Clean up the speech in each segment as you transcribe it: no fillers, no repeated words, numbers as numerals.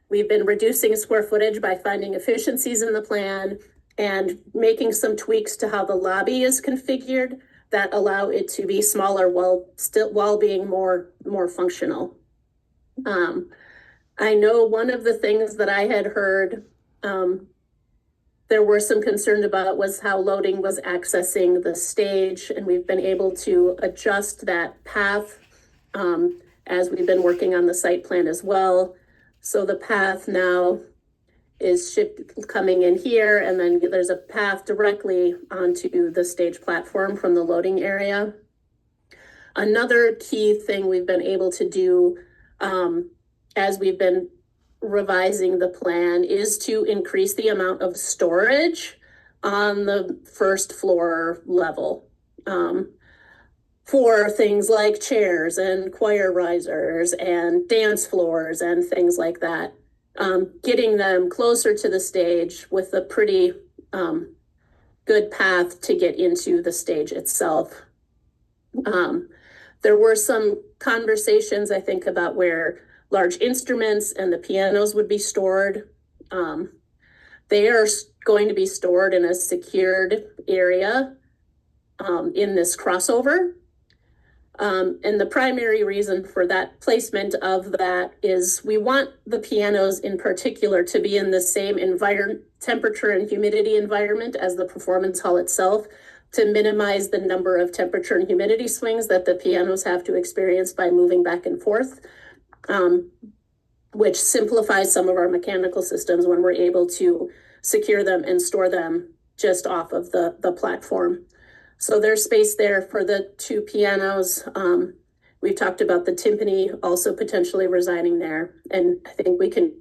We've been reducing square footage by finding efficiencies in the plan and making some tweaks to how the lobby is configured that allow it to be smaller while being more functional. I know one of the things that I had heard there were some concern about was how loading was accessing the stage, and we've been able to adjust that path as we've been working on the site plan as well. So the path now is coming in here, and then there's a path directly onto the stage platform from the loading area. Another key thing we've been able to do as we've been revising the plan is to increase the amount of storage on the first floor level for things like chairs and choir risers and dance floors and things like that. Getting them closer to the stage with a pretty good path to get into the stage itself. There were some conversations, I think, about where large instruments and the pianos would be stored. They are going to be stored in a secured area in this crossover. And the primary reason for that placement of that is we want the pianos in particular to be in the same temperature and humidity environment as the performance hall itself, to minimize the number of temperature and humidity swings that the pianos have to experience by moving back and forth. Which simplifies some of our mechanical systems when we're able to secure them and store them just off of the platform. So there's space there for the two pianos. We've talked about the timpani also potentially residing there. And I think we can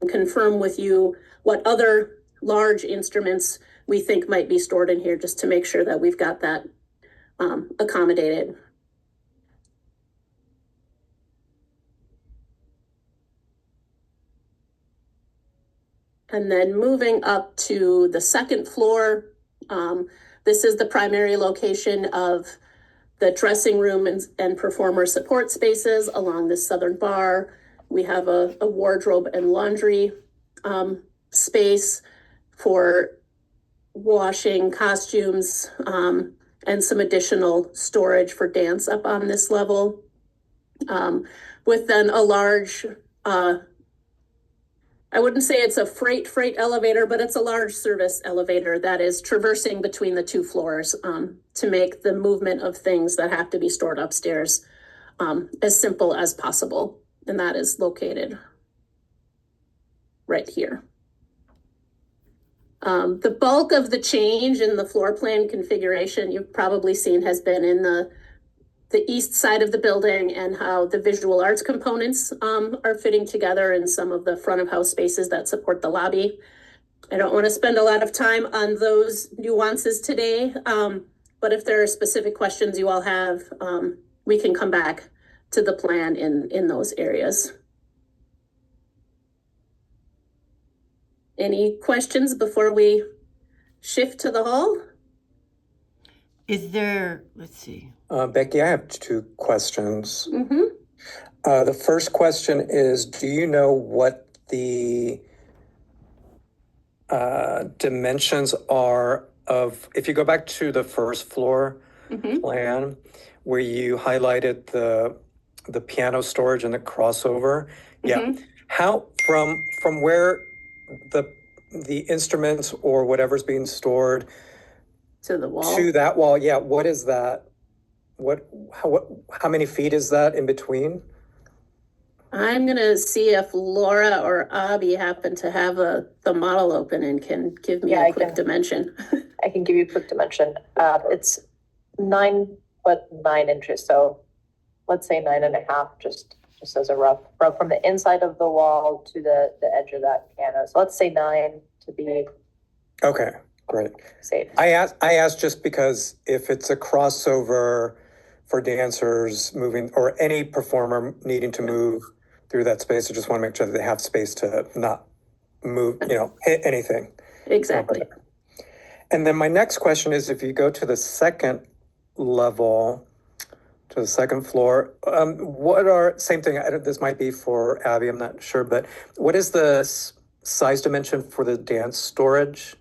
confirm with you what other large instruments we think might be stored in here, just to make sure that we've got that accommodated. And then moving up to the second floor, this is the primary location of the dressing room and performer support spaces along the southern bar. We have a wardrobe and laundry space for washing costumes and some additional storage for dance up on this level. With then a large, I wouldn't say it's a freight elevator, but it's a large service elevator that is traversing between the two floors to make the movement of things that have to be stored upstairs as simple as possible. And that is located right here. The bulk of the change in the floor plan configuration you've probably seen has been in the east side of the building and how the visual arts components are fitting together in some of the front of house spaces that support the lobby. I don't want to spend a lot of time on those nuances today, but if there are specific questions you all have, we can come back to the plan in those areas. Any questions before we shift to the hall? Is there, let's see. Becky, I have two questions. Mm-hmm. The first question is, do you know what the dimensions are of, if you go back to the first floor plan, where you highlighted the piano storage and the crossover? Yeah. How, from where the instruments or whatever's being stored to the wall, to that wall, yeah, what is that? How many feet is that in between? I'm gonna see if Laura or Abby happen to have the model open and can give me a quick dimension. I can give you a quick dimension. It's 9 foot 9 inches. So let's say 9.5, just as a rough from the inside of the wall to the edge of that piano. So let's say 9 to be okay, great. Safe. I asked just because if it's a crossover for dancers moving or any performer needing to move through that space, I just want to make sure that they have space to not move, hit anything. Exactly. And then my next question is, if you go to the second level, to the second floor. Same thing, this might be for Abby, I'm not sure, but what is the size dimension for the dance storage?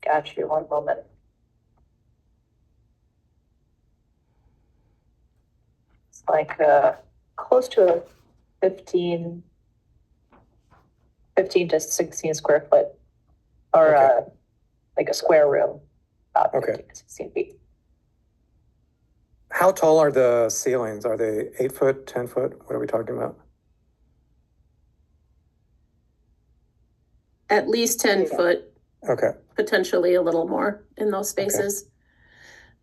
Got you, one moment. It's like close to a 15 to 16 square foot, or Okay. like a square room, about Okay. 15 to 16 feet. How tall are the ceilings? Are they 8 foot, 10 foot? What are we talking about? At least 10 foot, Okay. potentially a little more in those spaces.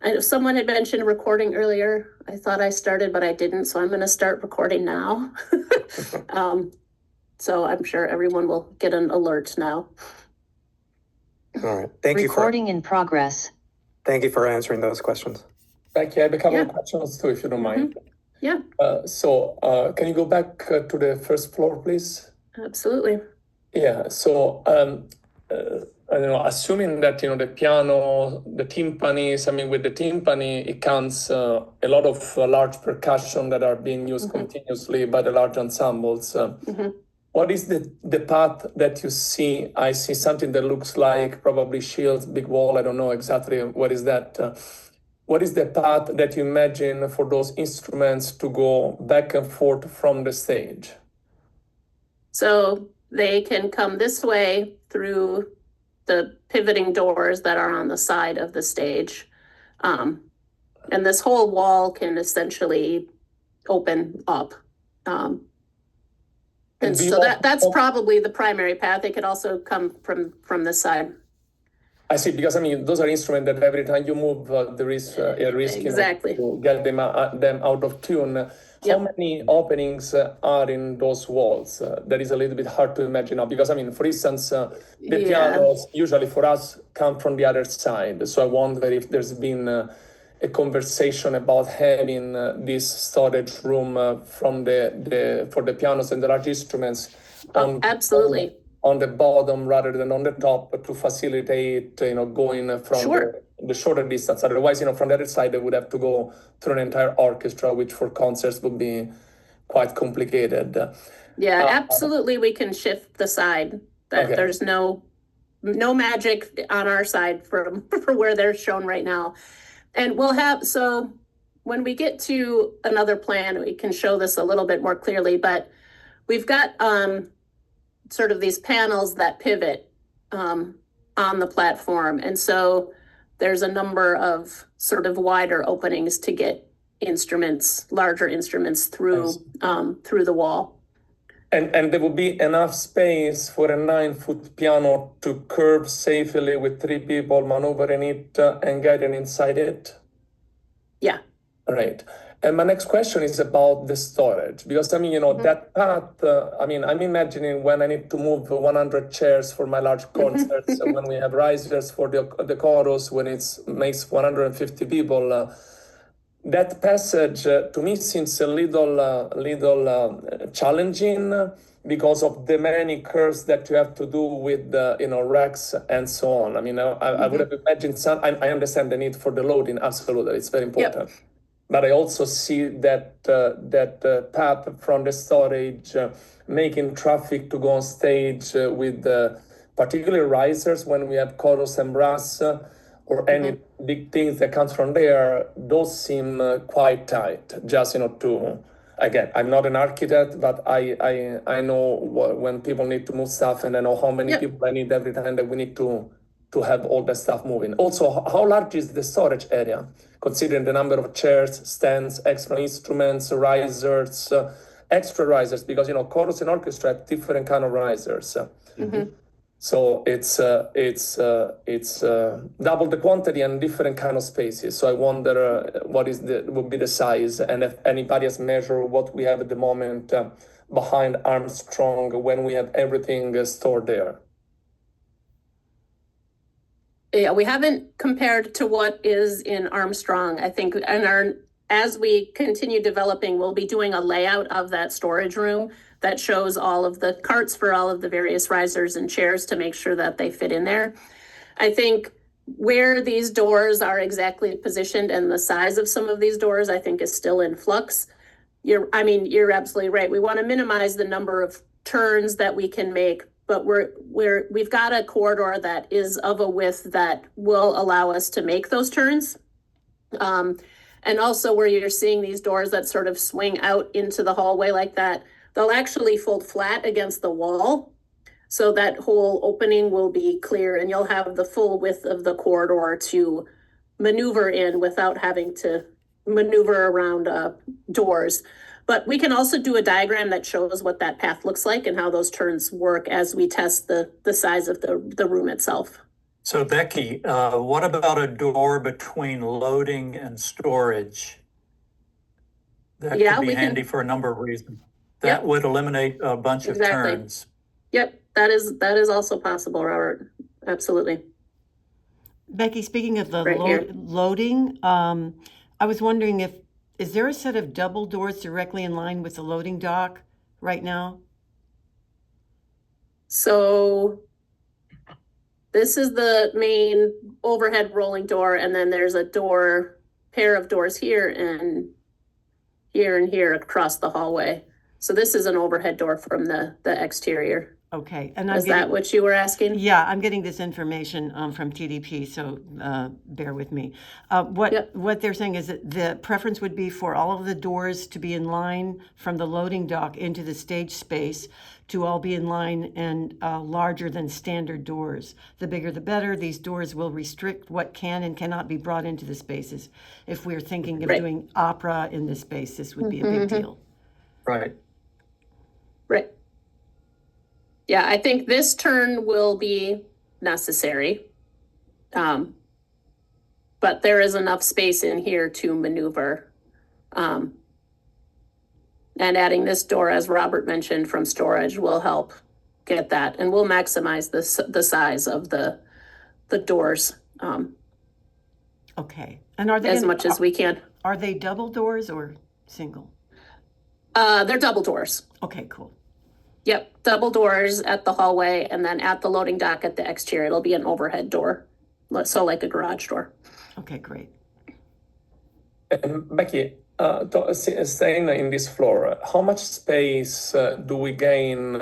I know someone had mentioned recording earlier. I thought I started, but I didn't, so I'm gonna start recording now. So I'm sure everyone will get an alert now. All right. Thank you Recording in progress. for answering those questions. Becky, I have a couple of Yeah. questions too, if you don't mind. Yeah, Can you go back to the first floor, please? absolutely. Yeah, so I don't know, assuming that, the piano, the timpanis, I mean, with the timpani, it counts a lot of large percussion that are being used continuously by the large ensembles. What is the path that you see? I see something that looks like probably Shields, big wall. I don't know exactly what is that. What is the path that you imagine for those instruments to go back and forth from the stage? So they can come this way through the pivoting doors that are on the side of the stage. And this whole wall can essentially open up. And do you so want- that's probably the primary path. It could also come from this side. I see, because I mean, those are instruments that every time you move, there is a risk, Exactly. to get them out of tune. How Yep. many openings are in those walls? That is a little bit hard to imagine now, because I mean, for instance, the Yeah. pianos usually for us come from the other side. So I wonder if there's been a conversation about having this storage room from for the pianos and the large instruments Oh, absolutely. on the bottom rather than on the top to facilitate, going from Sure. the shorter distance. Otherwise, from the other side, they would have to go through an entire orchestra, which for concerts would be quite complicated. Yeah, absolutely. We can shift the side. That Okay. there's no magic on our side for where they're shown right now. And we'll have, so when we get to another plan, we can show this a little bit more clearly, but we've got sort of these panels that pivot on the platform. And so there's a number of sort of wider openings to get instruments, larger instruments through the wall. And there will be enough space for a 9-foot piano to curve safely with 3 people maneuvering it and getting inside it. Yeah. Right. And my next question is about the storage, because I mean, that path, I'm imagining when I need to move 100 chairs for my large concerts, and when we have risers for the chorus, when it makes 150 people, that passage to me seems a little challenging because of the many curves that you have to do with racks and so on. I mean, I would have imagined I understand the need for the loading, absolutely, it's very important. Yep. But I also see that path from the storage, making traffic to go on stage with particularly risers when we have chorus and brass, or any big things that comes from there, those seem quite tight. Just to, again, I'm not an architect, but I know when people need to move stuff, and I know how many people I need every time that we need to have all the stuff moving. Also, how large is the storage area, considering the number of chairs, stands, extra instruments, risers, extra risers, because chorus and orchestra have different kind of risers. So it's double the quantity and different kind of spaces. So I wonder what would be the size, and if anybody has measured what we have at the moment behind Armstrong when we have everything stored there. Yeah, we haven't compared to what is in Armstrong. I think as we continue developing, we'll be doing a layout of that storage room that shows all of the carts for all of the various risers and chairs to make sure that they fit in there. I think where these doors are exactly positioned and the size of some of these doors, I think is still in flux. You're absolutely right. We want to minimize the number of turns that we can make, but we've got a corridor that is of a width that will allow us to make those turns. And also where you're seeing these doors that sort of swing out into the hallway like that, they'll actually fold flat against the wall. So that whole opening will be clear and you'll have the full width of the corridor to maneuver in without having to maneuver around doors. But we can also do a diagram that shows what that path looks like and how those turns work as we test the size of the room itself. So Becky, what about a door between loading and storage? That Yeah, could we be can- handy for a number of reasons. That Yep. would eliminate a bunch of Exactly. turns. Yep, that is also possible, Robert. Absolutely. Becky, speaking of the Right here. loading, I was wondering is there a set of double doors directly in line with the loading dock right now? So this is the main overhead rolling door, and then there's a pair of doors here and here across the hallway. So this is an overhead door from the exterior. Okay, and Is that what you were asking? Yeah, I'm getting this information from TDP, so bear with me. What they're saying is that the preference would be for all of the doors to be in line from the loading dock into the stage space to all be in line and larger than standard doors. The bigger the better. These doors will restrict what can and cannot be brought into the spaces. If we're thinking of Right. doing opera in this space, this would be a big deal. Right. Right. Yeah, I think this turn will be necessary. But there is enough space in here to maneuver. And adding this door, as Robert mentioned, from storage will help get that. And we'll maximize the size of the doors Okay, and are they as much as we can. Are they double doors or single? They're double doors. Okay, cool. Yep, double doors at the hallway and then at the loading dock at the exterior. It'll be an overhead door, so like a garage door. Okay, great. Becky, staying in this floor, how much space do we gain,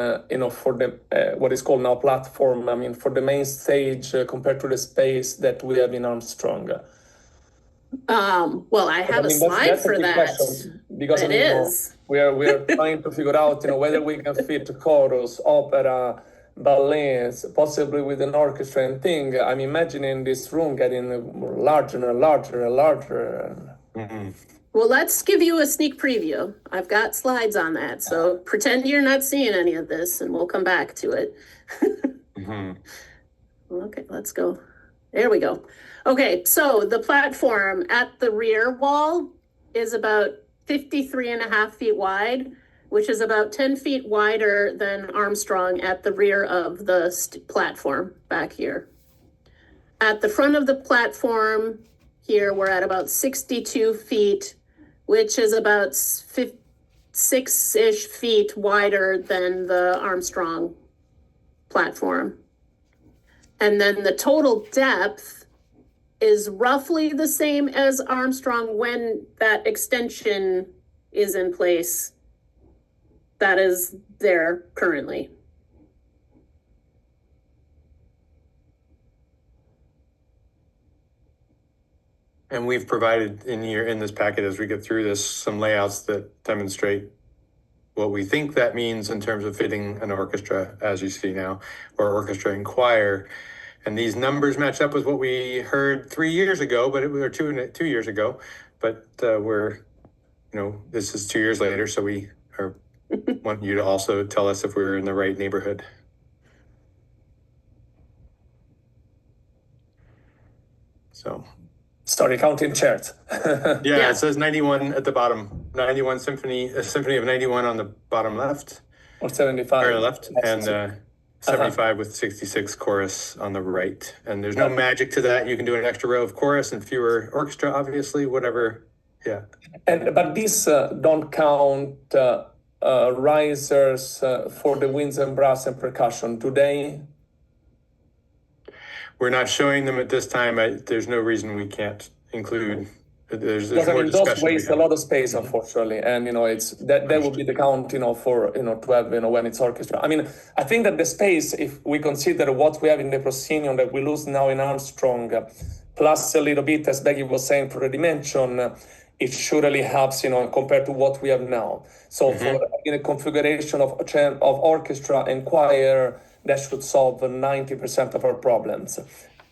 for the what is called now platform? I mean, for the main stage compared to the space that we have in Armstrong. Well, I have a slide that's a for key that. question, because It is. we are trying to figure out, whether we can fit chorus, opera, ballets, possibly with an orchestra and thing. I'm imagining this room getting larger and larger and larger. Well, let's give you a sneak preview. I've got slides on that, so pretend you're not seeing any of this and we'll come back to it. Okay, let's go. There we go. Okay, so the platform at the rear wall is about 53.5 feet wide, which is about 10 feet wider than Armstrong at the rear of the platform back here. At the front of the platform here, we're at about 62 feet, which is about 6-ish feet wider than the Armstrong platform. And then the total depth is roughly the same as Armstrong when that extension is in place that is there currently. And we've provided in this packet as we get through this, some layouts that demonstrate what we think that means in terms of fitting an orchestra, as you see now, or orchestra and choir. And these numbers match up with what we heard 3 years ago, but it was 2 years ago. But this is 2 years later, so we want you to also tell us if we're in the right neighborhood. So. Sorry, counting chairs. Yeah, it says 91 at the bottom. 91 symphony, a symphony of 91 on the bottom left, Or 75. or left, and 75 with 66 chorus on the right. And there's no magic to that. You can do an extra row of chorus and fewer orchestra, obviously, whatever. Yeah. But these don't count risers for the winds and brass and percussion, do they? we're not showing them at this time. There's no reason we can't include. There's Because I more mean, those discussion. waste a lot of space, unfortunately, and it's that would be the count, for to have when it's orchestra. I mean, I think that the space, if we consider what we have in the proscenium that we lose now in Armstrong, plus a little bit, as Becky was saying, for the dimension, it surely helps, compared to what we have now. So for in a configuration of orchestra and choir, that should solve 90% of our problems.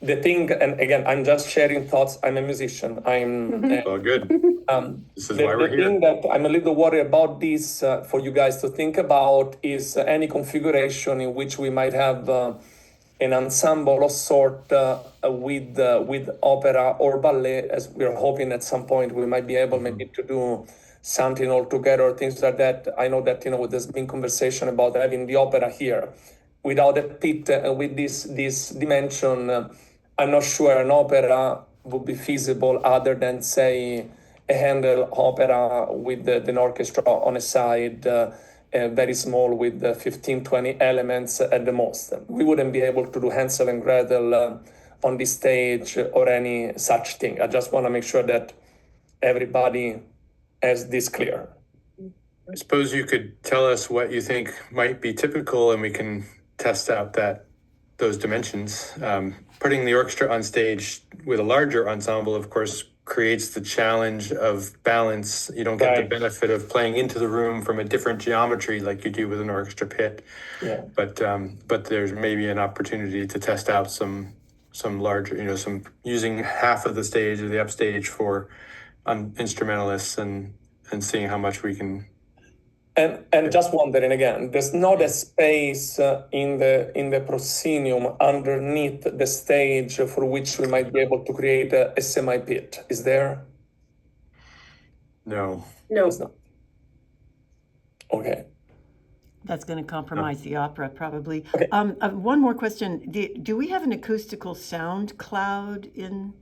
The thing, and again, I'm just sharing thoughts. I'm a musician. Well, good. This is why we're The here. thing that I'm a little worried about this for you guys to think about is any configuration in which we might have an ensemble of sort with opera or ballet, as we're hoping at some point we might be able maybe to do something all together, things like that. I know that there's been conversation about having the opera here without a pit with this dimension. I'm not sure an opera would be feasible other than, say, a Handel opera with an orchestra on a side, very small with 15, 20 elements at the most. We wouldn't be able to do Hansel and Gretel on this stage or any such thing. I just want to make sure that everybody has this clear. I suppose you could tell us what you think might be typical, and we can test out those dimensions. Putting the orchestra on stage with a larger ensemble, of course, creates the challenge of balance. You don't get the benefit of playing into the room from a different geometry like you do with an orchestra pit. Yeah. But there's maybe an opportunity to test out some larger, some using half of the stage or the upstage for instrumentalists and seeing how much we can. And just wondering again, there's not a space in the proscenium underneath the stage for which we might be able to create a semi-pit. Is there? No. There's not. Okay. That's going to compromise the opera, probably. One more question. Do we have an acoustical sound cloud in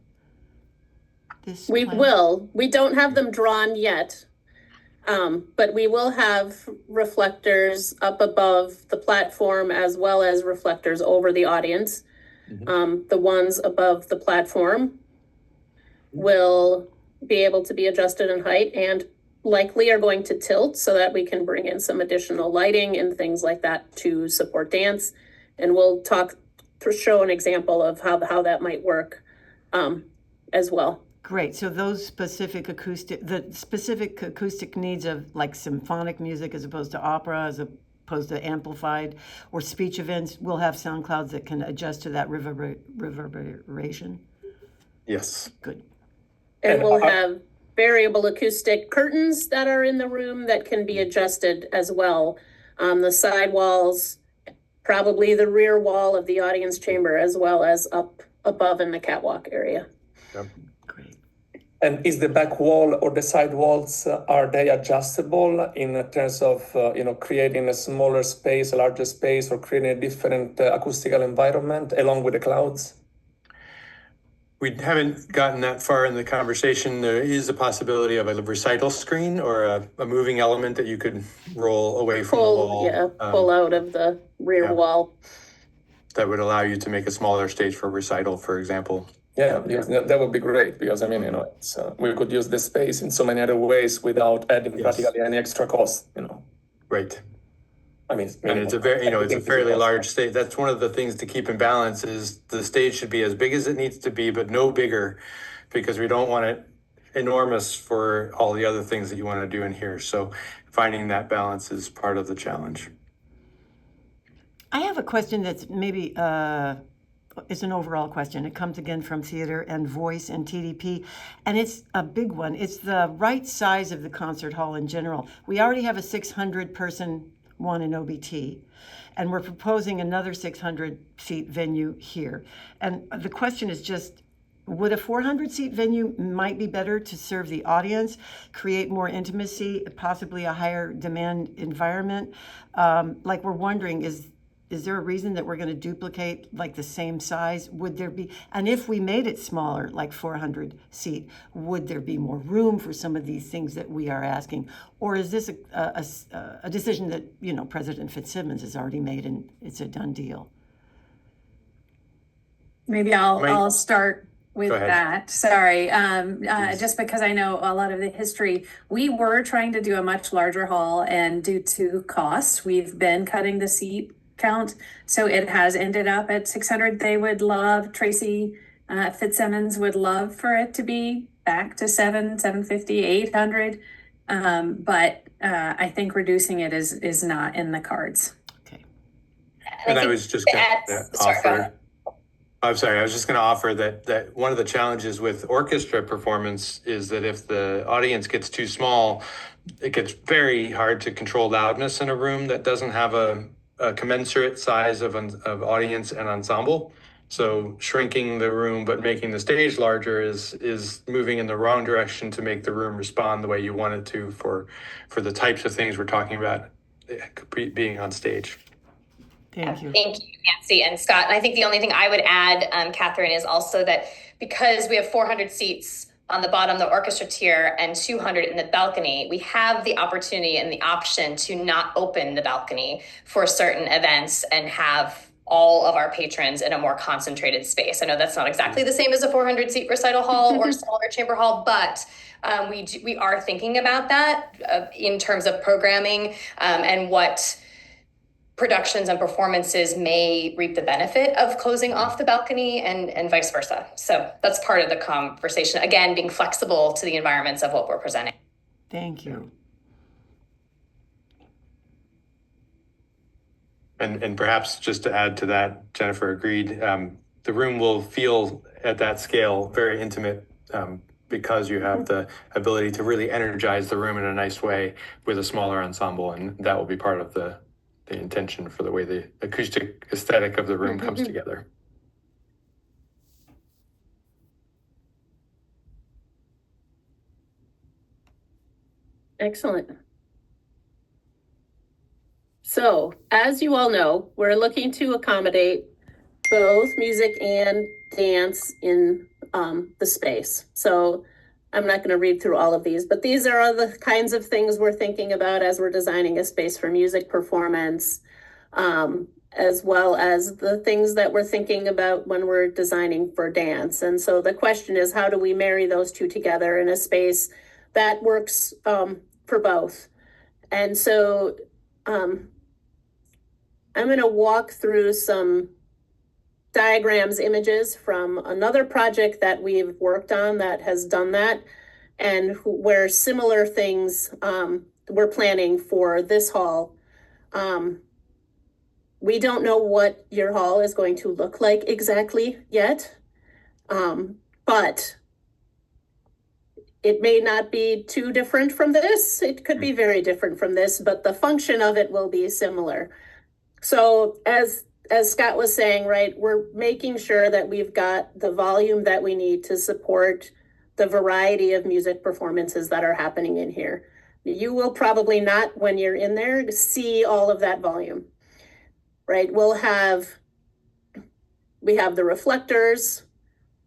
this We plan? will. We don't have them drawn yet. But we will have reflectors up above the platform as well as reflectors over the audience. The ones above the platform will be able to be adjusted in height and likely are going to tilt so that we can bring in some additional lighting and things like that to support dance. And we'll show an example of how that might work as well. Great. So those specific acoustic needs of like symphonic music as opposed to opera, as opposed to amplified or speech events, will have sound clouds that can adjust to that reverberation. Yes. Good. And we'll have variable acoustic curtains that are in the room that can be adjusted as well. The side walls, probably the rear wall of the audience chamber, as well as up above in the catwalk area. Yep. Great. And is the back wall or the side walls, are they adjustable in terms of, creating a smaller space, a larger space, or creating a different acoustical environment along with the clouds? We haven't gotten that far in the conversation. There is a possibility of a recital screen or a moving element that you could roll away from the wall. Pull out of the rear wall. That would allow you to make a smaller stage for recital, for example. Yeah, because that would be great because it's, we could use this space in so many other ways without adding practically any extra cost. Right. And it's a fairly large stage. That's one of the things to keep in balance is the stage should be as big as it needs to be, but no bigger, because we don't want it enormous for all the other things that you want to do in here. So finding that balance is part of the challenge. I have a question that's maybe it's an overall question. It comes again from theater and voice and TDP, and it's a big one. It's the right size of the concert hall in general. We already have a 600-person one in OBT, and we're proposing another 600-seat venue here. And the question is just, would a 400-seat venue might be better to serve the audience, create more intimacy, possibly a higher demand environment? Like we're wondering, is there a reason that we're going to duplicate like the same size? Would there be, and if we made it smaller, like 400 seat, would there be more room for some of these things that we are asking? Or is this a decision that, President Fitzsimmons has already made and it's a done deal? Maybe Mike? I'll start with Go ahead. that. Sorry, Please. just because I know a lot of the history. We were trying to do a much larger hall, and due to costs, we've been cutting the seat count. So it has ended up at 600. They would love, Tracy Fitzsimmons would love for it to be back to 750, 800. But I think reducing it is not in the cards. Okay. And I was just going to offer. I'm sorry, I was just going to offer that one of the challenges with orchestra performance is that if the audience gets too small, it gets very hard to control loudness in a room that doesn't have a commensurate size of audience and ensemble. So shrinking the room but making the stage larger is moving in the wrong direction to make the room respond the way you want it to for the types of things we're talking about being on stage. Thank you. Thank you, Nancy and Scott. And I think the only thing I would add, Catherine, is also that because we have 400 seats on the bottom, the orchestra tier, and 200 in the balcony, we have the opportunity and the option to not open the balcony for certain events and have all of our patrons in a more concentrated space. I know that's not exactly the same as a 400 seat recital hall or smaller chamber hall, but we are thinking about that in terms of programming and what productions and performances may reap the benefit of closing off the balcony and vice versa. So that's part of the conversation. Again, being flexible to the environments of what we're presenting. Thank you. And perhaps just to add to that, Jennifer agreed, the room will feel at that scale very intimate because you have the ability to really energize the room in a nice way with a smaller ensemble. And that will be part of the intention for the way the acoustic aesthetic of the room comes together. Excellent. So, as you all know, we're looking to accommodate both music and dance in the space. So I'm not going to read through all of these, but these are the kinds of things we're thinking about as we're designing a space for music performance, as well as the things that we're thinking about when we're designing for dance. And so the question is, how do we marry those two together in a space that works for both? And so I'm going to walk through some diagrams, images from another project that we've worked on that has done that, and where similar things we're planning for this hall. We don't know what your hall is going to look like exactly yet, but it may not be too different from this. It could be very different from this, but the function of it will be similar. So as Scott was saying, right, we're making sure that we've got the volume that we need to support the variety of music performances that are happening in here. You will probably not, when you're in there, see all of that volume, right? We have the reflectors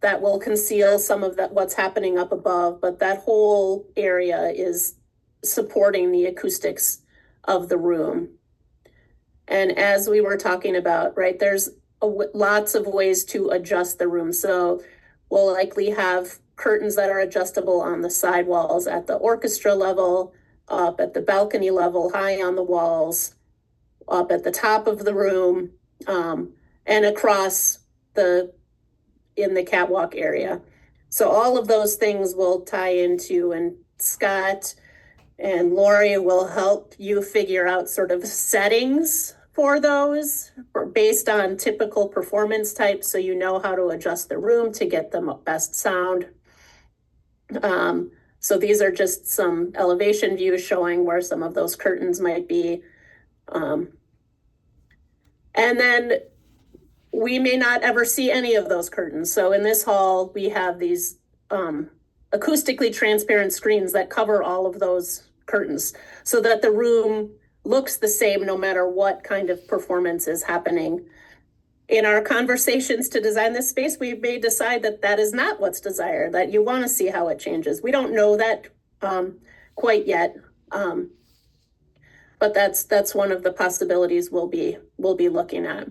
that will conceal some of that, what's happening up above, but that whole area is supporting the acoustics of the room. And as we were talking about, right, there's lots of ways to adjust the room. So we'll likely have curtains that are adjustable on the side walls at the orchestra level, up at the balcony level, high on the walls, up at the top of the room, and across in the catwalk area. So all of those things will tie into, and Scott and Lori will help you figure out sort of settings for those based on typical performance types, so you know how to adjust the room to get the best sound. So these are just some elevation views showing where some of those curtains might be. And then we may not ever see any of those curtains. So in this hall, we have these acoustically transparent screens that cover all of those curtains so that the room looks the same no matter what kind of performance is happening. In our conversations to design this space, we may decide that that is not what's desired, that you want to see how it changes. We don't know that quite yet, but that's one of the possibilities we'll be looking at.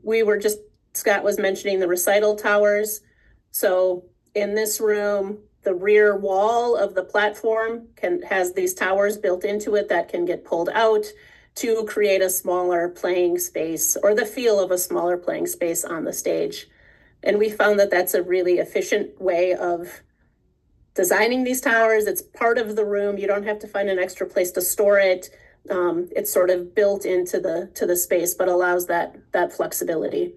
We were just Scott was mentioning the recital towers. So in this room, the rear wall of the platform has these towers built into it that can get pulled out to create a smaller playing space, or the feel of a smaller playing space on the stage. And we found that that's a really efficient way of designing these towers. It's part of the room. You don't have to find an extra place to store it. It's sort of built into the space, but allows that flexibility.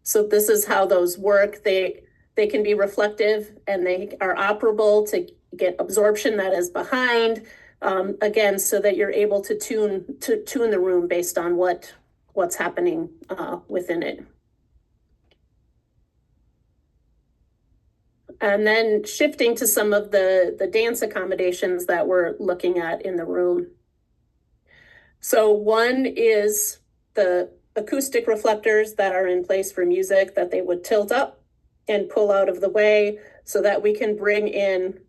So this is how those work. They can be reflective, and they are operable to get absorption that is behind. Again, so that you're able to tune the room based on what's happening within it. And then shifting to some of the dance accommodations that we're looking at in the room. So one is the acoustic reflectors that are in place for music, that they would tilt up and pull out of the way so that we can bring in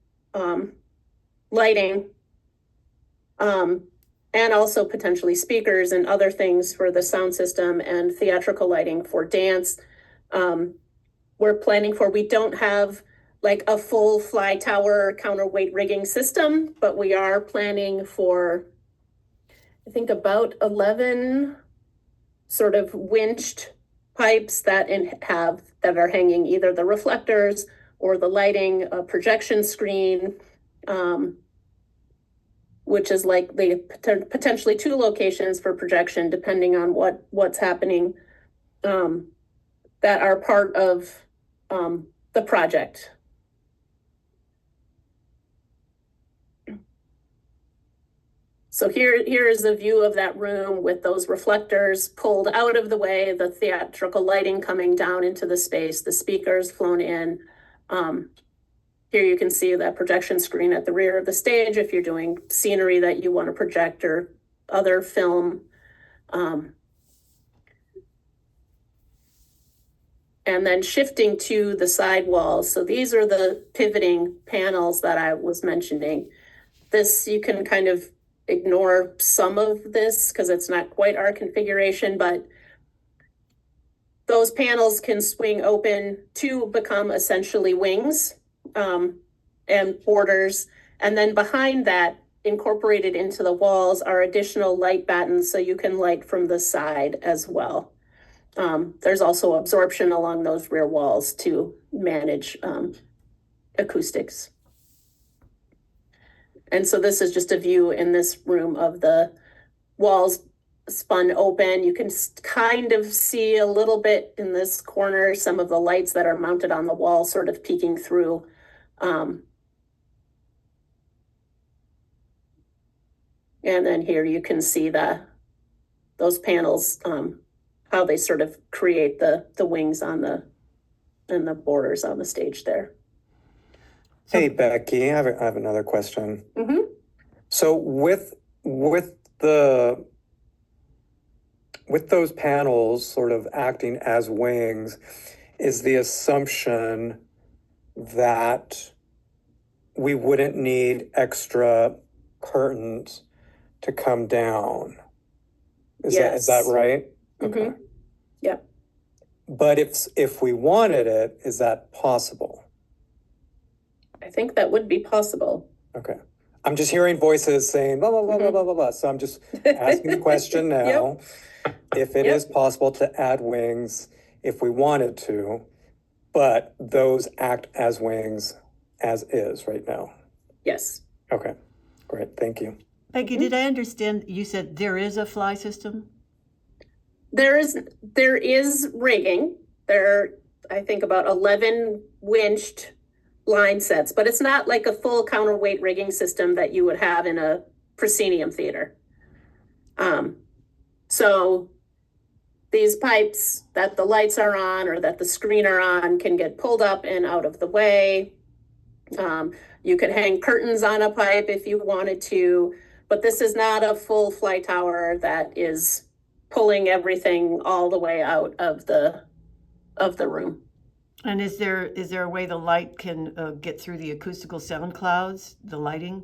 lighting and also potentially speakers and other things for the sound system and theatrical lighting for dance. We're planning for, we don't have like a full fly tower counterweight rigging system, but we are planning for, I think, about 11 sort of winched pipes that are hanging either the reflectors or the lighting, a projection screen, which is likely potentially 2 locations for projection, depending on what's happening, that are part of the project. So here is a view of that room with those reflectors pulled out of the way, the theatrical lighting coming down into the space, the speakers flown in. Here you can see that projection screen at the rear of the stage if you're doing scenery that you want to project or other film. And then shifting to the side walls. So these are the pivoting panels that I was mentioning. This, you can kind of ignore some of this because it's not quite our configuration, but those panels can swing open to become essentially wings and borders. And then behind that, incorporated into the walls, are additional light battens so you can light from the side as well. There's also absorption along those rear walls to manage acoustics. And so this is just a view in this room of the walls spun open. You can kind of see a little bit in this corner, some of the lights that are mounted on the wall sort of peeking through. And then here you can see those panels, how they sort of create the wings on and the borders on the stage there. Hey, Becky, I have another question. Mm-hmm. So with those panels sort of acting as wings, is the assumption that we wouldn't need extra curtains to come down? Is that right? Mm-hmm. Okay. Yeah. But if we wanted it, is that possible? I think that would be possible. Okay. I'm just hearing voices saying blah, blah, blah, blah, blah, blah, blah. So I'm just asking the question now. If it is possible to add wings if we wanted to, but those act as wings as is right now. Yes. Okay, great, thank you. Becky, did I understand, you said there is a fly system? There is rigging. There are, I think, about 11 winched line sets, but it's not like a full counterweight rigging system that you would have in a proscenium theater. So these pipes that the lights are on or that the screen are on can get pulled up and out of the way. You could hang curtains on a pipe if you wanted to, but this is not a full fly tower that is pulling everything all the way out of the room. And is there a way the light can get through the acoustical sound clouds, the lighting?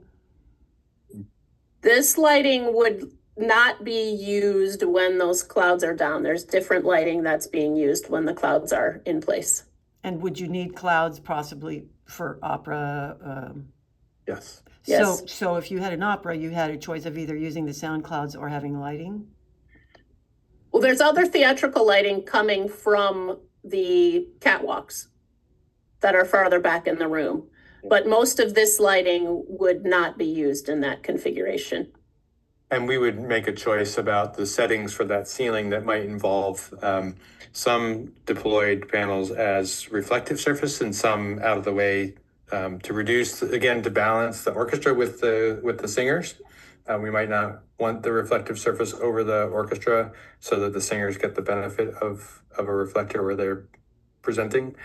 This lighting not be used when those clouds are down. There's different lighting that's being used when the clouds are in place. And would you need clouds possibly for opera? Yes. Yes. So if you had an opera, you had a choice of either using the sound clouds or having lighting? Well, there's other theatrical lighting coming from the catwalks that are farther back in the room. But most of this lighting would not be used in that configuration. And we would make a choice about the settings for that ceiling that might involve some deployed panels as reflective surface and some out of the way to reduce, again, to balance the orchestra with the singers. We might not want the reflective surface over the orchestra so that the singers get the benefit of a reflector where they're presenting.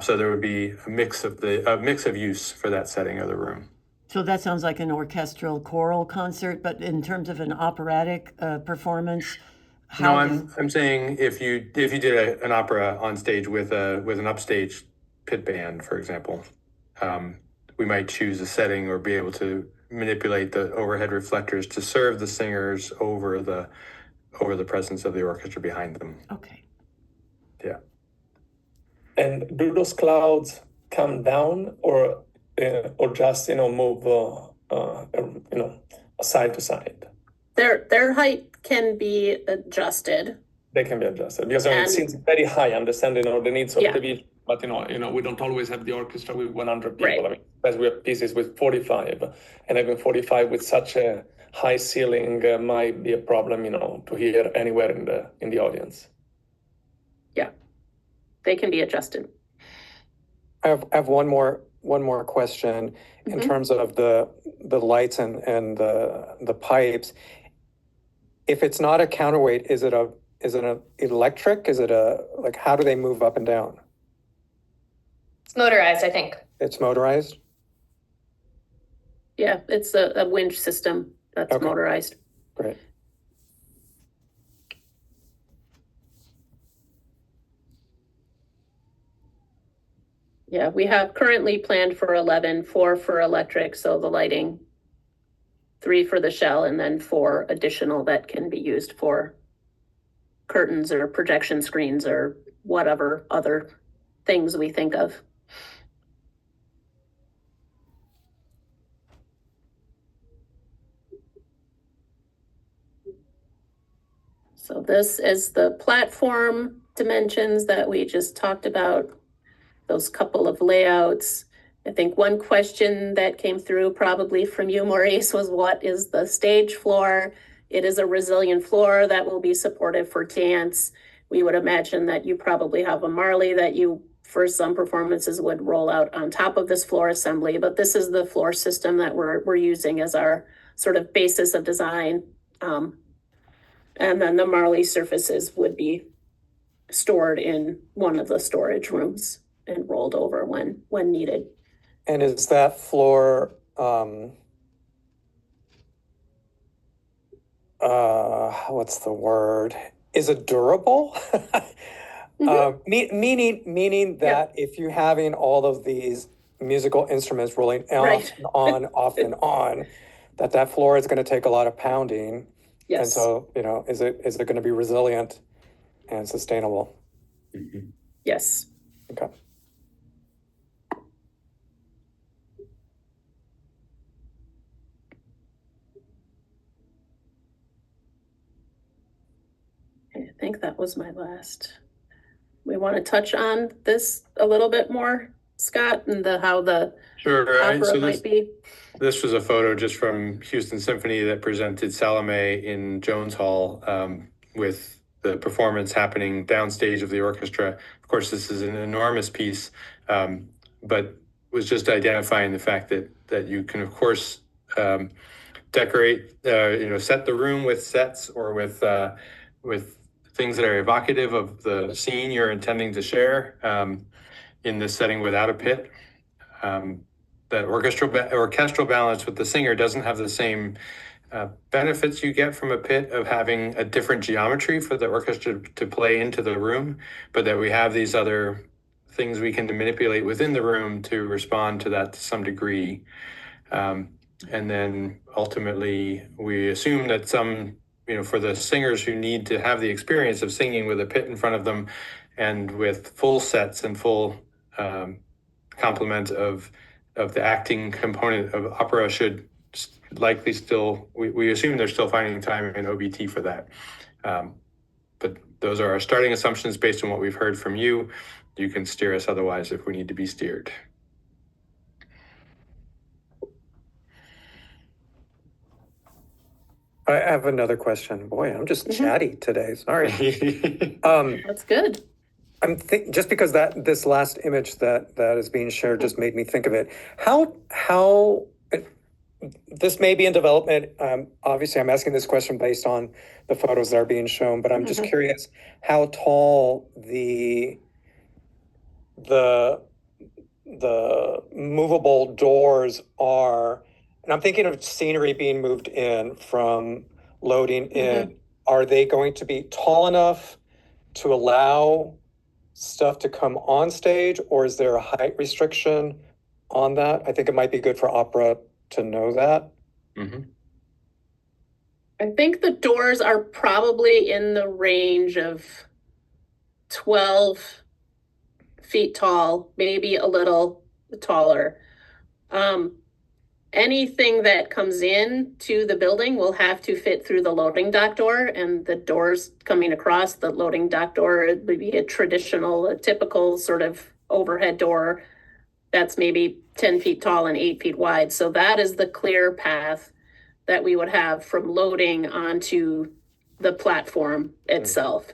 So there would be a mix of use for that setting of the room. So that sounds like an orchestral choral concert, but in terms of an operatic performance, No, I'm saying if you did an opera on stage with an upstage pit band, for example, we might choose a setting or be able to manipulate the overhead reflectors to serve the singers over the presence of the orchestra behind them. Okay. Yeah. And do those clouds come down or just move side to side? Their height can be adjusted. They can be adjusted because it And- seems very high. Understanding the needs of Yeah. the division, but we don't always have the orchestra with 100 people. Right. I mean, as we have pieces with 45, and having 45 with such a high ceiling might be a problem. To hear anywhere in the audience. Yeah, they can be adjusted. I have one more question in terms of the lights and the pipes. If it's not a counterweight, is it an electric? Is it how do they move up and down? It's motorized, I think. It's motorized? Yeah, it's a winch system that's Okay. motorized. Great. Yeah, we have currently planned for 11, 4 for electric, so the lighting, 3 for the shell, and then 4 additional that can be used for curtains or projection screens or whatever other things we think of. So this is the platform dimensions that we just talked about, those couple of layouts. I think one question that came through probably from you, Maurice, was what is the stage floor? It is a resilient floor that will be supportive for dance. We would imagine that you probably have a Marley that you, for some performances, would roll out on top of this floor assembly, but this is the floor system that we're using as our sort of basis of design. And then the Marley surfaces would be stored in one of the storage rooms and rolled over when needed. And is that floor, what's the word? Is it durable? Meaning that if you're having all of these musical instruments rolling off Right. and on, off and on, that floor is going to take a lot of pounding. And Yes. so, is it going to be resilient and sustainable? Yes. Okay. I think that was my last. We want to touch on this a little bit more, Scott, and how the Sure. opera So might be. this was a photo just from Houston Symphony that presented Salome in Jones Hall with the performance happening downstage of the orchestra. Of course, this is an enormous piece, but was just identifying the fact that you can, of course, decorate, set the room with sets or with things that are evocative of the scene you're intending to share in this setting without a pit. That orchestral balance with the singer doesn't have the same benefits you get from a pit of having a different geometry for the orchestra to play into the room, but that we have these other things we can manipulate within the room to respond to that to some degree. And then ultimately, we assume that some, for the singers who need to have the experience of singing with a pit in front of them and with full sets and full complement of the acting component of opera should likely still, we assume they're still finding time in OBT for that. But those are our starting assumptions based on what we've heard from you. You can steer us otherwise if we need to be steered. I have another question. Boy, I'm just chatty today. Sorry. That's good. Just because this last image that is being shared just made me think of it. How this may be in development. Obviously, I'm asking this question based on the photos that are being shown, but I'm just curious how tall the movable doors are. And I'm thinking of scenery being moved in from loading in. Are they going to be tall enough to allow stuff to come on stage, or is there a height restriction on that? I think it might be good for opera to know that. I think the doors are probably in the range of 12 feet tall, maybe a little taller. Anything that comes in to the building will have to fit through the loading dock door, and the doors coming across the loading dock door would be a typical sort of overhead door that's maybe 10 feet tall and 8 feet wide. So that is the clear path that we would have from loading onto the platform itself.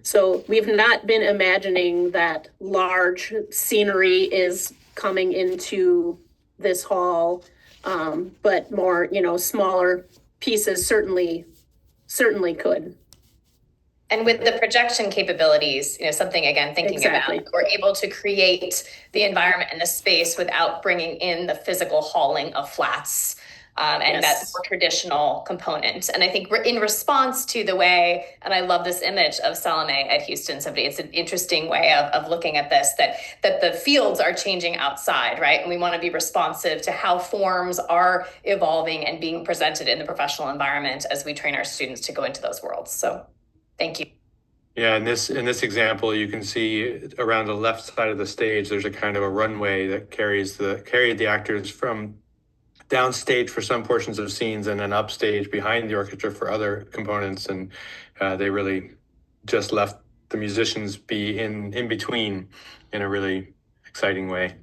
So we've not been imagining that large scenery is coming into this hall, but more, smaller pieces certainly could. And with the projection capabilities, something again, thinking Exactly. about, we're able to create the environment and the space without bringing in the physical hauling of flats. And that's more traditional component. And I think in response to the way, and I love this image of Salome at Houston 70, it's an interesting way of looking at this, that the fields are changing outside, right? And we want to be responsive to how forms are evolving and being presented in the professional environment as we train our students to go into those worlds. So thank you. Yeah, in this example, you can see around the left side of the stage, there's a kind of a runway that carried the actors from downstage for some portions of scenes and then upstage behind the orchestra for other components, and they really just left the musicians be in between in a really exciting way.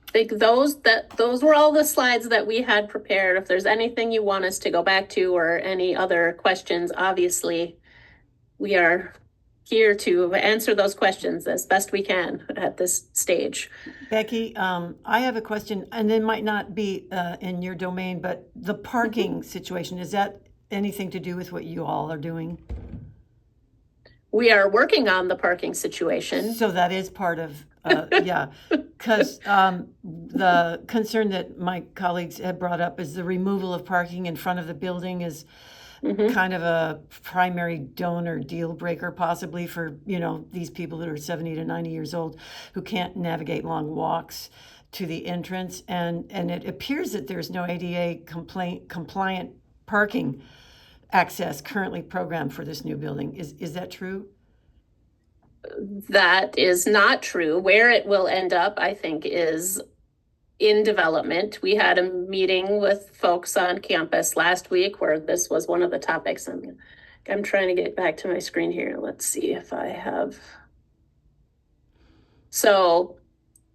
I think those were all the slides that we had prepared. If there's anything you want us to go back to or any other questions, obviously we are here to answer those questions as best we can at this stage. Becky, I have a question, and it might not be in your domain, but the parking situation, is that anything to do with what you all are doing? We are working on the parking situation. So that is part of, yeah, because the concern that my colleagues have brought up is the removal of parking in front of the building is kind of a primary donor deal breaker, possibly for, these people that are 70 to 90 years old who can't navigate long walks to the entrance. And it appears that there's no ADA compliant parking access currently programmed for this new building. Is that true? That is not true. Where it will end up, I think, is in development. We had a meeting with folks on campus last week where this was one of the topics. I'm trying to get back to my screen here. Let's see if I have. So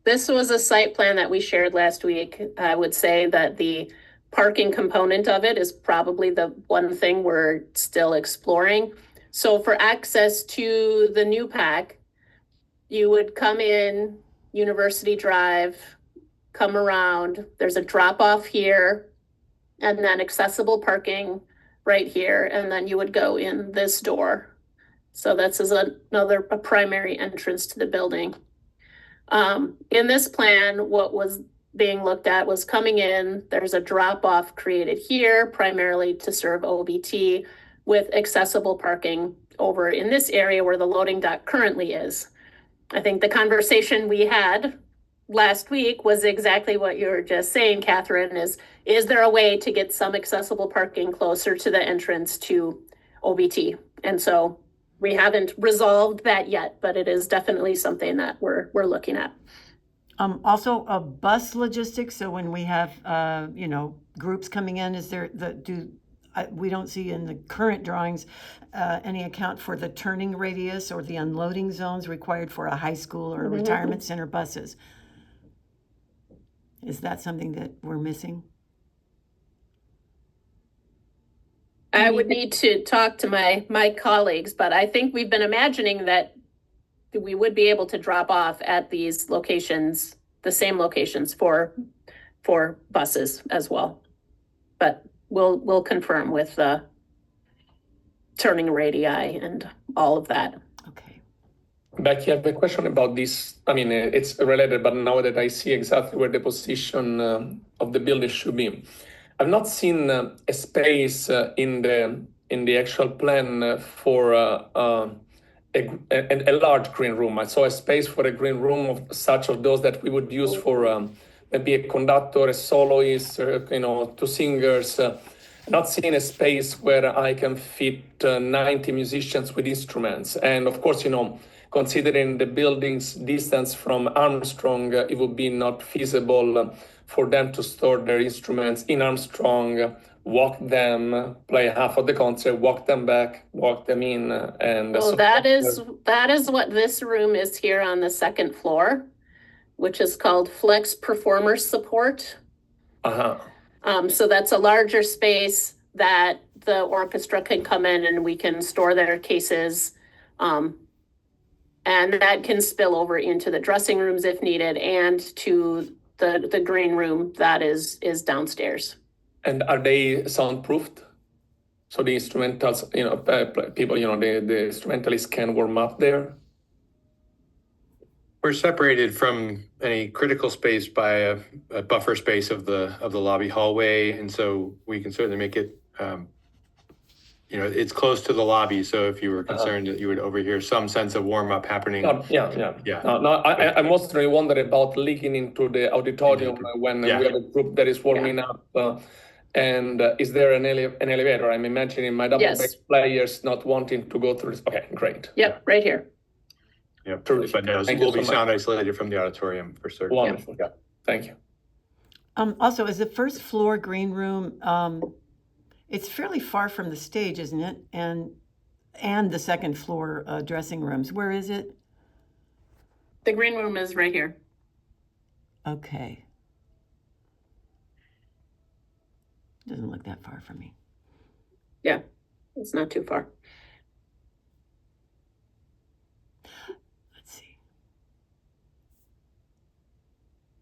this was a site plan that we shared last week. I would say that the parking component of it is probably the one thing we're still exploring. So for access to the new PAC, you would come in University Drive, come around, there's a drop off here, and then accessible parking right here, and then you would go in this door. So that's a primary entrance to the building. In this plan, what was being looked at was coming in, there's a drop off created here, primarily to serve OBT, with accessible parking over in this area where the loading dock currently is. I think the conversation we had last week was exactly what you were just saying, Catherine, is there a way to get some accessible parking closer to the entrance to OBT? And so we haven't resolved that yet, but it is definitely something that we're looking at. Also, bus logistics. So when we have, groups coming in, is there we don't see in the current drawings any account for the turning radius or the unloading zones required for a high school or retirement center buses. Is that something that we're missing? I would need to talk to my colleagues, but I think we've been imagining that we would be able to drop off at these locations, the same locations for buses as well. But we'll confirm with the turning radii and all of that. Okay. Becky, I have a question about this. I mean, it's related, but now that I see exactly where the position of the building should be, I've not seen a space in the actual plan for a large green room. I saw a space for a green room of such of those that we would use for maybe a conductor, a soloist, two singers. Not seeing a space where I can fit 90 musicians with instruments. And of course, considering the building's distance from Armstrong, it would be not feasible for them to store their instruments in Armstrong, walk them, play half of the concert, walk them back, walk them in, and Well, that is what this room is here on the second floor, which is called Flex Performer Support. So that's a larger space that the orchestra can come in and we can store their cases. And that can spill over into the dressing rooms if needed and to the green room that is downstairs. And are they soundproofed? So the instrumentals, people, the instrumentalists can warm up there? We're separated from any critical space by a buffer space of the lobby hallway, and so we can certainly make it. It's close to the lobby, so if you were concerned that you would overhear some sense of warm up happening. Yeah. Yeah. I mostly wonder about leaking into the auditorium when we have a group that is warming up. And is there an elevator? I'm imagining my double bass players not wanting to go through this. Okay, great. Yep, right here. Yeah, but no, Thank we'll you be so sound isolated from the auditorium for certain. Wonderful. Yeah. Thank you. Also, is the first floor green room, it's fairly far from the stage, isn't it? And the second floor dressing rooms. Where is it? The green room is right here. Okay. Doesn't look that far from me. Yeah, it's not too far. Let's see.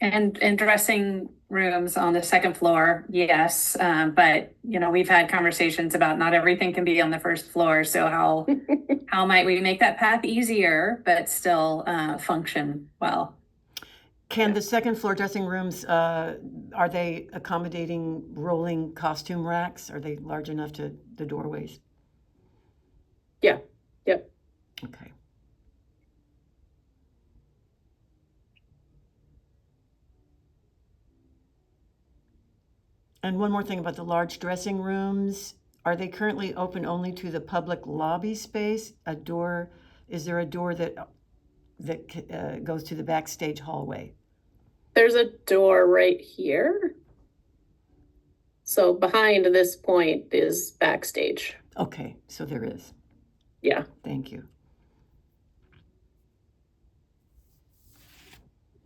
And dressing rooms on the second floor, yes. But we've had conversations about not everything can be on the first floor. So how might we make that path easier, but still function well? Can the second floor dressing rooms, are they accommodating rolling costume racks? Are they large enough to the doorways? Yeah. Yep. Okay. And one more thing about the large dressing rooms. Are they currently open only to the public lobby space? Is there a door that goes to the backstage hallway? There's a door right here. So behind this point is backstage. Okay, so there is. Yeah. Thank you.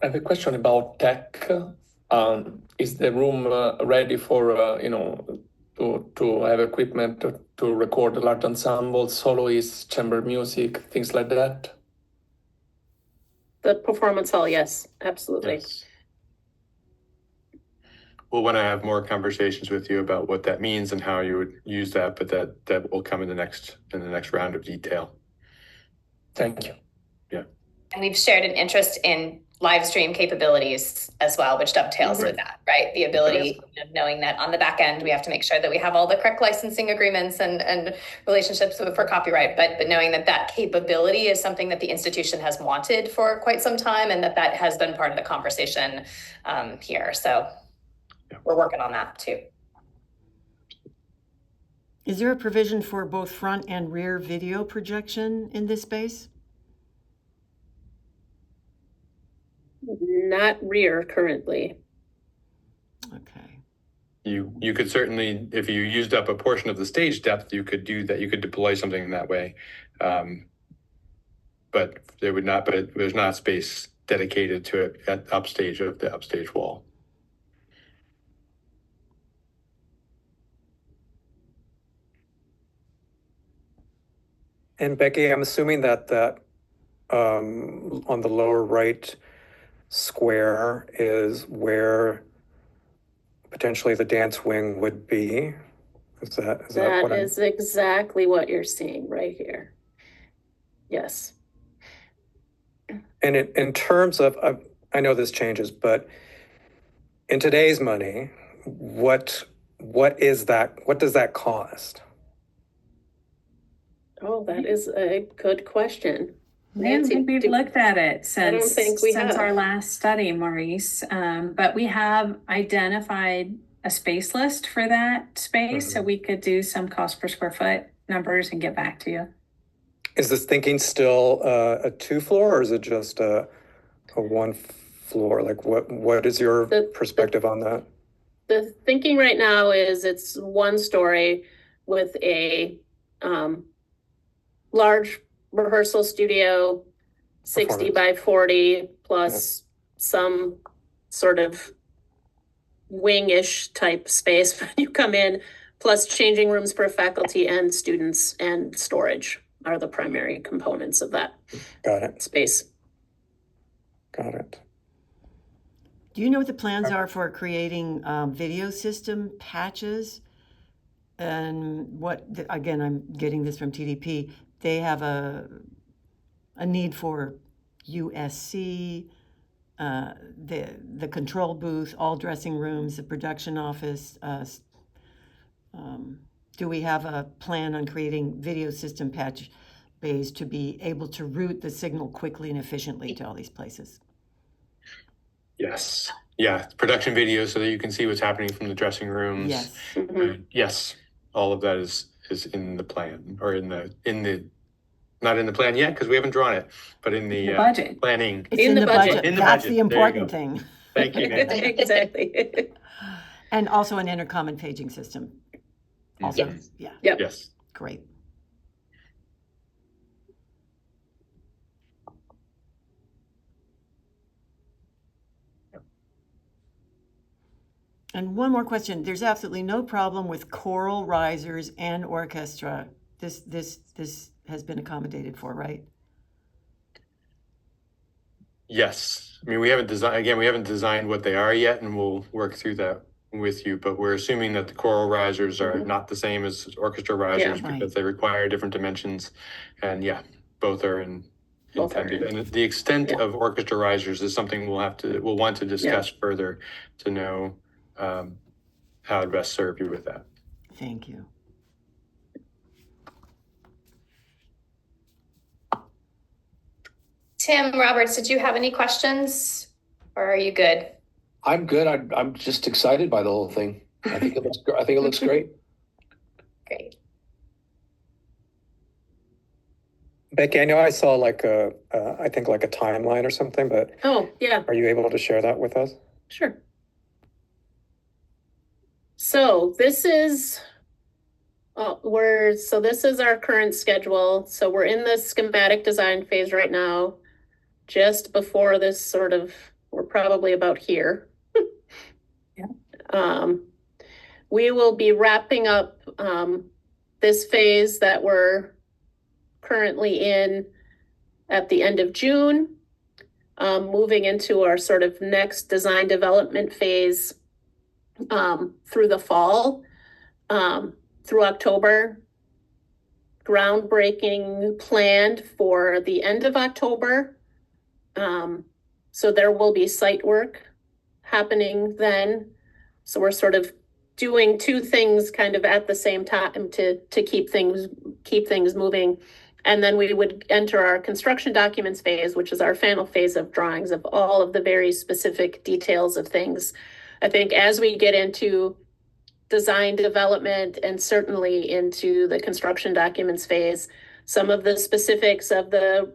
I have a question about tech. Is the room ready for, to have equipment to record large ensembles, soloists, chamber music, things like that? The performance hall, yes, absolutely. Yes. We'll want to have more conversations with you about what that means and how you would use that, but that will come in the next round of detail. Thank you. Yeah. And we've shared an interest in live stream capabilities as well, which dovetails with that, right? The ability of knowing that on the back end, we have to make sure that we have all the correct licensing agreements and relationships for copyright, but knowing that that capability is something that the institution has wanted for quite some time, and that has been part of the conversation here. So we're working on that too. Is there a provision for both front and rear video projection in this space? Not rear currently. Okay. You could certainly, if you used up a portion of the stage depth, you could do that. You could deploy something in that way. But there would not, but there's not space dedicated to it at upstage of the upstage wall. And Becky, I'm assuming that on the lower right square is where potentially the dance wing would be. Is that what That is exactly what you're seeing right here. Yes. And in terms of, I know this changes, but in today's money, what is that? What does that cost? Oh, that is a good question. I don't Nancy, think we've looked at it I don't since, think we since have. our last study, Maurice. But we have identified a space list for that space, so we could do some cost per square foot numbers and get back to you. Is this thinking still a 2-floor, or is it just a 1-floor? Like what is your perspective on that? The thinking right now is it's 1 story with a large rehearsal studio, 60 by 40, plus some sort of wing-ish type space when you come in, plus changing rooms for faculty and students, and storage are the primary components of that Got it. space. Got it. Do you know what the plans are for creating video system patches? And again, I'm getting this from TDP. They have a need for USC, the control booth, all dressing rooms, the production office. Do we have a plan on creating video system patch bays to be able to route the signal quickly and efficiently to all these places? Yes. Yeah. Production videos so that you can see what's happening from the dressing rooms. Yes. Yes. All of that is in the plan, or in the not in the plan yet because we haven't drawn it, but in the budget. Planning. It's In the budget. In the That's budget. the There you important go. thing. Thank you, Nancy. Exactly. And also an intercom and paging system. Also, Yes. yeah, Yep. Yes. great. And one more question. There's absolutely no problem with choral risers and orchestra. This has been accommodated for, right? Yes. I mean, we haven't designed what they are yet, and we'll work through that with you, but we're assuming that the choral risers are not the same as orchestra risers Right. because they require different dimensions. And yeah, both are Both are intended. And the extent of orchestra risers is something we'll want to discuss further to know how to best serve you with that. Thank you. Tim Roberts, did you have any questions, or are you good? I'm good. I'm just excited by the whole thing. I think it looks great. Great. Becky, I know I saw I think like a timeline or something, but Oh, yeah. are you able to share that with us? Sure. So this is this is our current schedule. So we're in the schematic design phase right now. Just before this we're probably about here. We will be wrapping up this phase that we're currently in at the end of June, moving into our sort of next design development phase through the fall, through October. Groundbreaking planned for the end of October. So there will be site work happening then. So we're sort of doing two things kind of at the same time to keep things moving. And then we would enter our construction documents phase, which is our final phase of drawings of all of the very specific details of things. I think as we get into design development and certainly into the construction documents phase, some of the specifics of the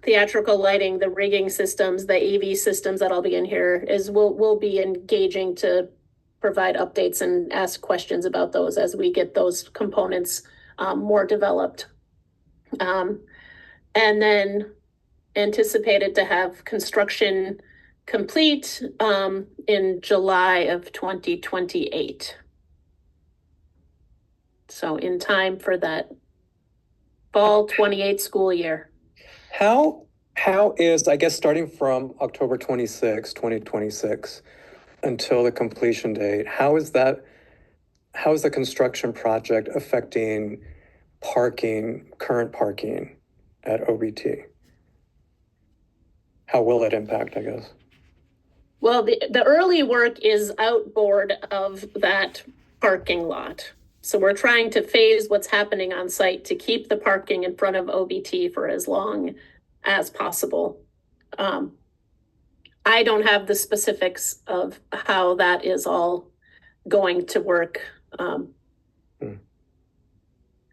theatrical lighting, the rigging systems, the AV systems that'll be in here we'll be engaging to provide updates and ask questions about those as we get those components more developed. And then anticipated to have construction complete in July of 2028. So in time for that fall 28 school year. How is, I guess, starting from October 26, 2026 until the completion date, how is the construction project affecting current parking at OBT? How will it impact, I guess? Well, the early work is outboard of that parking lot. So we're trying to phase what's happening on site to keep the parking in front of OBT for as long as possible. I don't have the specifics of how that is all going to work. I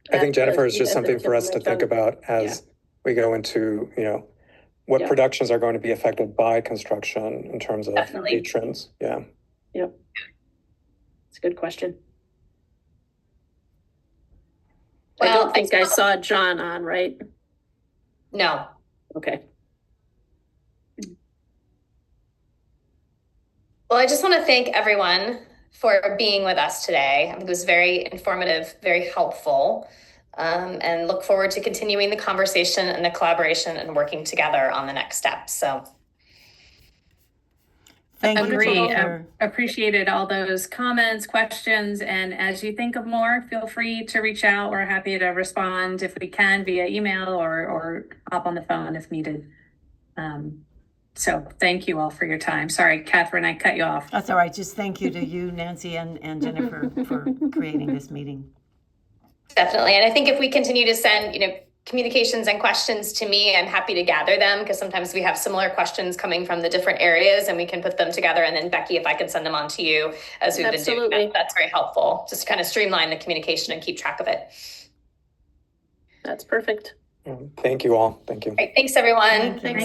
think, Jennifer, is just something for us to think about as we go into, what productions are going to be affected by construction in terms of Definitely. patrons. Yeah. Yep. It's a good question. I Well, don't think I saw John on, right? No. Okay. Well, I just want to thank everyone for being with us today. I think it was very informative, very helpful, and look forward to continuing the conversation and the collaboration and working together on the next steps. So Thank you. Agree. Jennifer. Appreciated all those comments, questions, and as you think of more, feel free to reach out. We're happy to respond if we can via email or hop on the phone if needed. So thank you all for your time. Sorry, Catherine, I cut you off. That's all right. Just thank you to you, Nancy and Jennifer, for creating this meeting. definitely. And I think if we continue to send, communications and questions to me, I'm happy to gather them because sometimes we have similar questions coming from the different areas and we can put them together. And then Becky, if I can send them on to you as we've been doing Absolutely. that's very helpful. Just to kind of streamline the communication and keep track of it. That's perfect. Thank you all. Thank you. Great. Thanks, everyone. Thank you. Thanks,